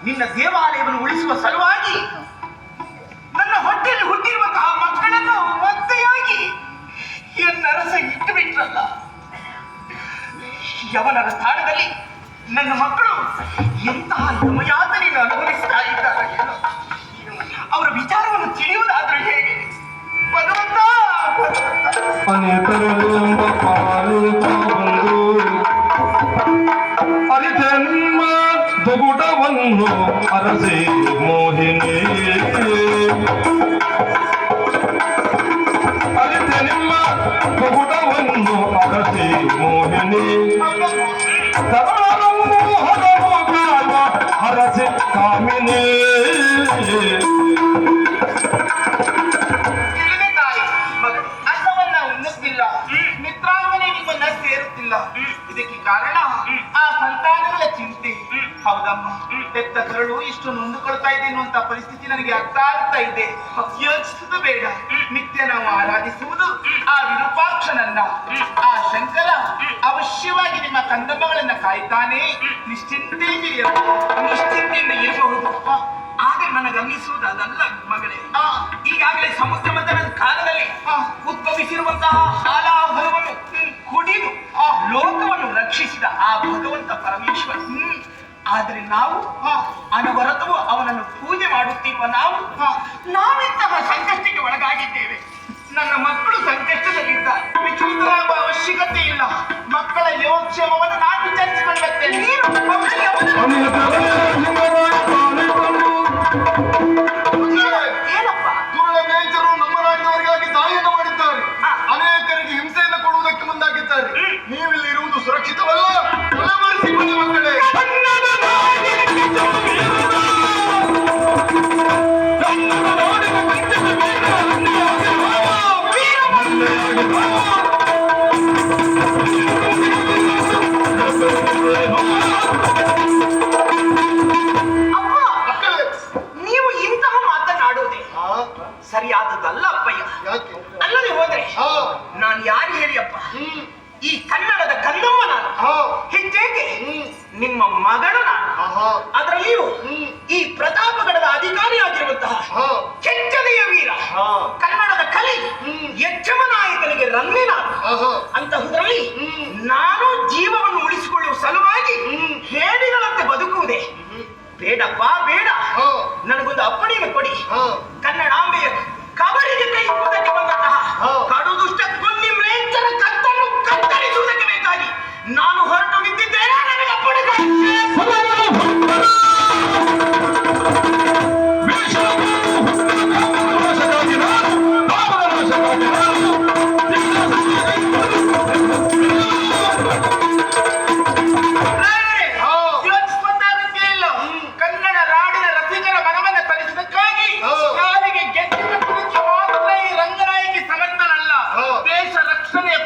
ನಿನ್ನ ದೇವಾಲಯವನ್ನು ಉಳಿಸುವ ಸಲುವಾಗಿ ನನ್ನ ಹೊಟ್ಟೆಯಲ್ಲಿ ಹುಟ್ಟಿರುವಂತಹ ಮಕ್ಕಳನ್ನು ಒತ್ತೆಯಾಗಿ ಎನ್ನರಸ ಇಟ್ಟು ಬಿಟ್ರಲ್ಲ. ಯವನರ ಸ್ಥಾನದಲ್ಲಿ ನನ್ನ ಮಕ್ಕಳು ಎಂತಹ ಯಮಯಾತನೆಯನ್ನು ಅನುಭವಿಸ್ತಾ ಇದ್ದಾರೆ. ಅವರ ವಿಚಾರವನ್ನು ತಿಳಿಯುವುದಾದ್ರೂ ಹೇಗೆ? ಭಗವಂತ ಅರಿಜನ್ಮ ದುಗುಡವನ್ನು ಅರಸೆ ಮೋಹಿನಿ ಅರಿಜನ್ಮ ದುಗುಡವನ್ನು ಅರಸೆ ಮೋಹಿನಿ ಹರಸೆ ಕಾಮಿನಿ. ಇದಕ್ಕೆ ಕಾರಣ ಆ ಸಂತಾನಗಳ ಚಿಂತೆ. ಹೌದಮ್ಮ, ಹೆತ್ತ ಕರಳು ಇಷ್ಟು ನೊಂದುಕೊಳ್ತಾ ಇದೆ ಅನ್ನುವಂತ ಪರಿಸ್ಥಿತಿ ನನಗೆ ಅರ್ಥ ಆಗ್ತಾ ಇದೆ. ಯೋಚಿಸುವುದು ಬೇಡ. ನಿತ್ಯ ನಾವು ಆರಾಧಿಸುವುದು ಆ ವಿರೂಪಾಕ್ಷನನ್ನ. ಆ ಶಂಕರ ಅವಶ್ಯವಾಗಿ ನಿಮ್ಮ ಕಂದಮ್ಮಗಳನ್ನ ಕಾಯ್ತಾನೆ. ನಿಶ್ಚಿಂತೆಯಿಂದ ಇರಬಹುದು. ಆದ್ರೆ ನನಗನ್ನಿಸುವುದು ಅದಲ್ಲ ಮಗಳೇ. ಈಗಾಗಲೇ ಸಮುದ್ರ ಮಥನದ ಕಾಲದಲ್ಲಿ ಉದ್ಭವಿಸಿರುವಂತಹ ಹಾಲಾಹಲವನ್ನು ಕುಡಿದು ಲೋಕವನ್ನು ರಕ್ಷಿಸಿದ ಆ ಭಗವಂತ ಪರಮೇಶ್ವರ. ಆದ್ರೆ ನಾವು ಅನವರತವು ಅವನನ್ನು ಪೂಜೆ ಮಾಡುತ್ತಿರುವ ನಾವಿಂತಹ ಸಂಕಷ್ಟಕ್ಕೆ ಒಳಗಾಗಿದ್ದೇವೆ. ನನ್ನ ಮಕ್ಕಳು ಸಂಕಷ್ಟದಲ್ಲಿದ್ದಾರೆ. ವಿಚಲಿತರಾಗುವ ಅವಶ್ಯಕತೆ ಇಲ್ಲ. ಮಕ್ಕಳ ಯೋಗಕ್ಷೇಮವನ್ನು ನಾನು ವಿಚಾರಿಸಿಕೊಂಡು ಬರ್ತೇನೆ. ಏನಪ್ಪ ಮೇಜರು ನಮ್ಮ ರಾಜ್ಯದವರಿಗಾಗಿ ದಾಳಿಯನ್ನು ಮಾಡಿದ್ದಾರೆ. ಅನೇಕರಿಗೆ ಹಿಂಸೆಯನ್ನು ಕೊಡುವುದಕ್ಕೆ ಮುಂದಾಗಿದ್ದಾರೆ. ನೀವಿಲ್ಲಿ ಇರುವುದು ಸುರಕ್ಷಿತವಲ್ಲ. ತಲೆಮರೆಸಿಕೊಳ್ಳಿ ಮಕ್ಕಳೇ. ನೀವು ಇಂತಹ ಮಾತನಾಡುವುದೇ ಸರಿಯಾದದ್ದಲ್ಲ ಅಪ್ಪಯ್ಯ. ಅಲ್ಲದೆ ಹೋದ್ರೆ ನಾನು ಯಾರು ಹೇಳಿ ಅಪ್ಪ? ಈ ಕನ್ನಡದ ಕಂದಮ್ಮ ನಾನು. ಹೆಚ್ಚೇಕೆ ನಿಮ್ಮ ಮಗಳು ನಾನು. ಅದರಲ್ಲಿಯೂ ಈ ಪ್ರತಾಪಗಢದ ಅಧಿಕಾರಿಯಾಗಿರುವಂತಹ ಕೆಚ್ಚನೆಯ ವೀರ, ಕನ್ನಡದ ಕಲಿ ಯಕ್ಷಮ ನಾಯಕನಿಗೆ ರನ್ನೆ ನಾನು. ಅಂತಹುದರಲ್ಲಿ ನಾನು ಜೀವವನ್ನು ಉಳಿಸಿಕೊಳ್ಳುವ ಸಲುವಾಗಿ ಹೇಡಿಗಳಂತೆ ಬದುಕುವುದೇ ಬೇಡಪ್ಪ, ಬೇಡ. ನನಗೊಂದು ಅಪ್ಪಣೆಯನ್ನು ಕೊಡಿ. ಕನ್ನಡಾಂಬೆಯ ಕಬರಿಗೆ ಕೈ ಇಕ್ಕುವುದಕ್ಕೆ ಬಂದಂತಹ ಕಡುದುಷ್ಟ ಕುನ್ನಿ ಮ್ಲೇಚ್ಛರ ಕತ್ತನ್ನು ಕತ್ತರಿಸುವುದಕ್ಕೆ ಬೇಕಾಗಿ ನಾನು ಹೊರಟು ನಿಂತಿದ್ದೇನೆ. ನನಗೆ ಅಪ್ಪಣೆ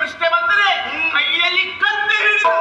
ಪ್ರಶ್ನೆ ಬಂದರೆ ಕೈಯಲ್ಲಿ ಕತ್ತೆ ಹಿಡಿದು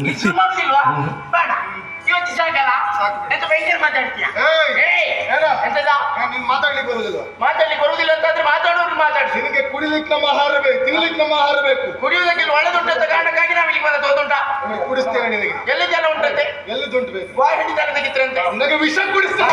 ಇದು ಶುರು ಮಾಡುದಿಲ್ವಾ ಬೇಡ ಯೋಚಿಸಾಗಲ್ಲ ಸಾಕು. ಎಂತ ಭಯಂಕರ ಮಾತಾಡ್ತೀಯ ಏಯ್! ಏನ? ಎಂತದ ನೀನ್ ಮಾತಾಡ್ಲಿಕ್ಕೆ ಬರುದಿಲ್ಲ. ಮಾತಾಡ್ಲಿಕ್ಕೆ ಬರುದಿಲ್ಲ ಅಂತಂದ್ರೆ ಮಾತಾಡೋರು ಮಾತಾಡ್ಸಿ ನಿನಗೆ ಕುಡಿಲಿಕ್ಕೆ ನಮ್ಮ ಆಹಾರ ಬೇಕು, ತಿನ್ಲಿಕ್ಕೆ ನಮ್ಮ ಆಹಾರ ಬೇಕು. ಕುಡಿಯುವುದಕ್ಕೆ ಒಳ್ಳೆದುಂಟಂತ ಕಾರಣಕ್ಕಾಗಿ ನಾವು ಇಲ್ಲಿಗೆ ಬಂದದ್ದು ಓದುಂಟಾ ನಿನಗೆ ಕುಡಿಸ್ತೇವೆ ನಿನಗೆ. ಎಲ್ಲಿ ಜನ ಉಂಟಂತೆ ಎಲ್ಲಿದುಂಟು ಬೇಕು? ಬಾಯಿ ಹಿಡಿದ ತೆಗಿತ್ರಂತೆ ನನಗೆ ವಿಷ ಕುಡಿಸ್ತೇವೆ.